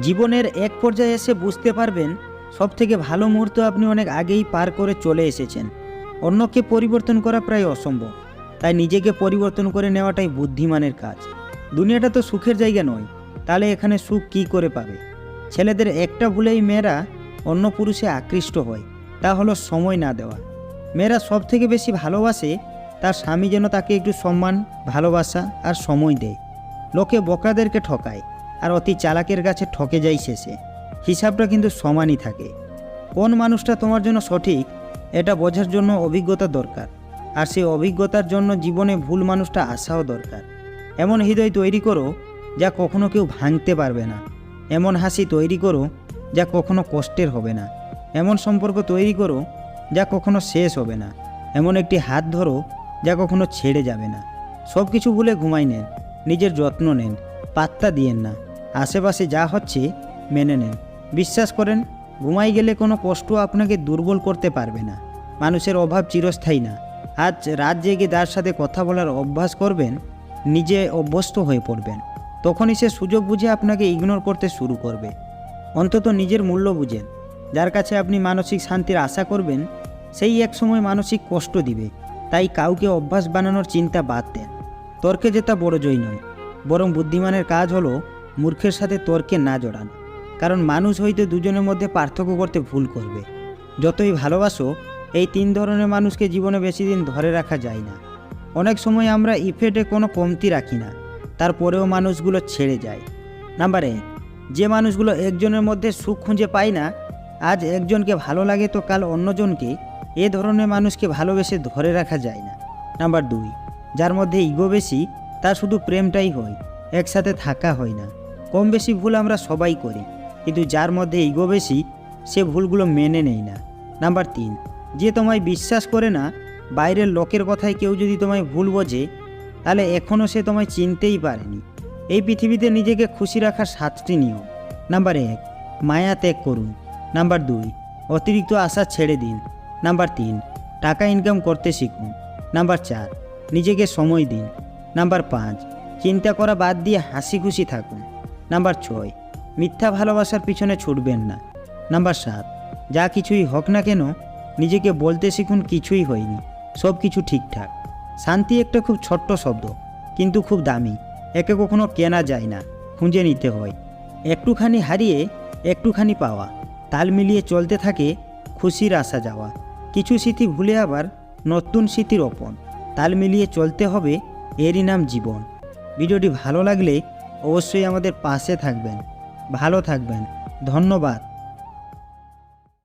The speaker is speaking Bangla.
জীবনের এক পর্যায়ে এসে বুঝতে পারবেন সবথেকে ভালো মুহূর্ত আপনি অনেক আগেই পার করে চলে এসেছেন। অন্যকে পরিবর্তন করা প্রায় অসম্ভব, তাই নিজেকে পরিবর্তন করে নেওয়াটাই বুদ্ধিমানের কাজ। দুনিয়াটা তো সুখের জায়গা নয়, তাহলে এখানে সুখ কী করে পাবে? ছেলেদের একটা ভুলেই মেয়েরা অন্য পুরুষে আকৃষ্ট হয়, তা হলো সময় না দেওয়া। মেয়েরা সব থেকে বেশি ভালোবাসে তার স্বামী যেন তাকে একটু সম্মান, ভালোবাসা আর সময় দেয়। লোকে বোকাদেরকে ঠকায় আর অতি চালাকের কাছে ঠকে যায় শেষে। হিসাবটা কিন্তু সমানই থাকে। কোন মানুষটা তোমার জন্য সঠিক এটা বোঝার জন্য অভিজ্ঞতা দরকার, আর সেই অভিজ্ঞতার জন্য জীবনে ভুল মানুষটা আসাও দরকার। এমন হৃদয় তৈরি করো যা কখনো কেউ ভাঙতে পারবে না। এমন হাসি তৈরি করো যা কখনো কষ্টের হবে না। এমন সম্পর্ক তৈরি করো যা কখনো শেষ হবে না। এমন একটি হাত ধরো যা কখনো ছেড়ে যাবে না। সব কিছু ভুলে ঘুমাই নেন, নিজের যত্ন নেন, পাত্তা দিয়েন না। আশেপাশে যা হচ্ছে মেনে নেন। বিশ্বাস করেন, ঘুমাই গেলে কোনো কষ্ট আপনাকে দুর্বল করতে পারবে না। মানুষের অভাব চিরস্থায়ী না। আজ রাত জেগে যার সাথে কথা বলার অভ্যাস করবেন, নিজে অভ্যস্ত হয়ে পড়বেন। তখনই সে সুযোগ বুঝে আপনাকে ইগনোর করতে শুরু করবে। অন্তত নিজের মূল্য বুঝেন। যার কাছে আপনি মানসিক শান্তির আশা করবেন, সেই এক সময় মানসিক কষ্ট দিবে। তাই কাউকে অভ্যাস বানানোর চিন্তা বাদ দেন। তর্কে জেতা বড় জয় নয়, বরং বুদ্ধিমানের কাজ হলো মূর্খের সাথে তর্কে না জড়ানো। কারণ মানুষ হইতে দুজনের মধ্যে পার্থক্য করতে ভুল করবে। যতই ভালোবাসো, এই তিন ধরনের মানুষকে জীবনে বেশি দিন ধরে রাখা যায় না। অনেক সময় আমরা ইফেক্টে কোনো কমতি রাখি না, তারপরেও মানুষগুলো ছেড়ে যায়। নাম্বার 1, যে মানুষগুলো একজনের মধ্যে সুখ খুঁজে পায় না, আজ একজনকে ভালো লাগে তো কাল অন্যজনকে, এ ধরনের মানুষকে ভালোবেসে ধরে রাখা যায় না। নাম্বার 2, যার মধ্যে ইগো বেশি, তার শুধু প্রেমটাই হয়, একসাথে থাকা হয় না। কম বেশি ভুল আমরা সবাই করি, কিন্তু যার মধ্যে ইগো বেশি সে ভুলগুলো মেনে নেয় না। নাম্বার 3, যে তোমায় বিশ্বাস করে না, বাইরের লোকের কথায় কেউ যদি তোমায় ভুল বোঝে, তাহলে এখনও সে তোমায় চিনতেই পারেনি। এই পৃথিবীতে নিজেকে খুশি রাখার 7টি নিয়ম। নাম্বার 1, মায়া ত্যাগ করুন। নাম্বার 2, অতিরিক্ত আশা ছেড়ে দিন। নাম্বার 3, টাকা ইনকাম করতে শিখুন। নাম্বার 4, নিজেকে সময় দিন। নাম্বার 5, চিন্তা করা বাদ দিয়ে হাসি খুশি থাকুন। নাম্বার 6, মিথ্যা ভালোবাসার পিছনে ছুটবেন না। নাম্বার 7, যা কিছুই হোক না কেন নিজেকে বলতে শিখুন কিছুই হয়নি, সব কিছু ঠিকঠাক। শান্তি একটা খুব ছোট্ট শব্দ, কিন্তু খুব দামি। একে কখনো কেনা যায় না, খুঁজে নিতে হয়। একটুখানি হারিয়ে একটুখানি পাওয়া, তাল মিলিয়ে চলতে থাকে খুশির আসা যাওয়া। কিছু স্মৃতি ভুলে আবার নতুন স্মৃতি রোপণ, তাল মিলিয়ে চলতে হবে, এরই নাম জীবন। ভিডিওটি ভালো লাগলে অবশ্যই আমাদের পাশে থাকবেন। ভালো থাকবেন। ধন্যবাদ।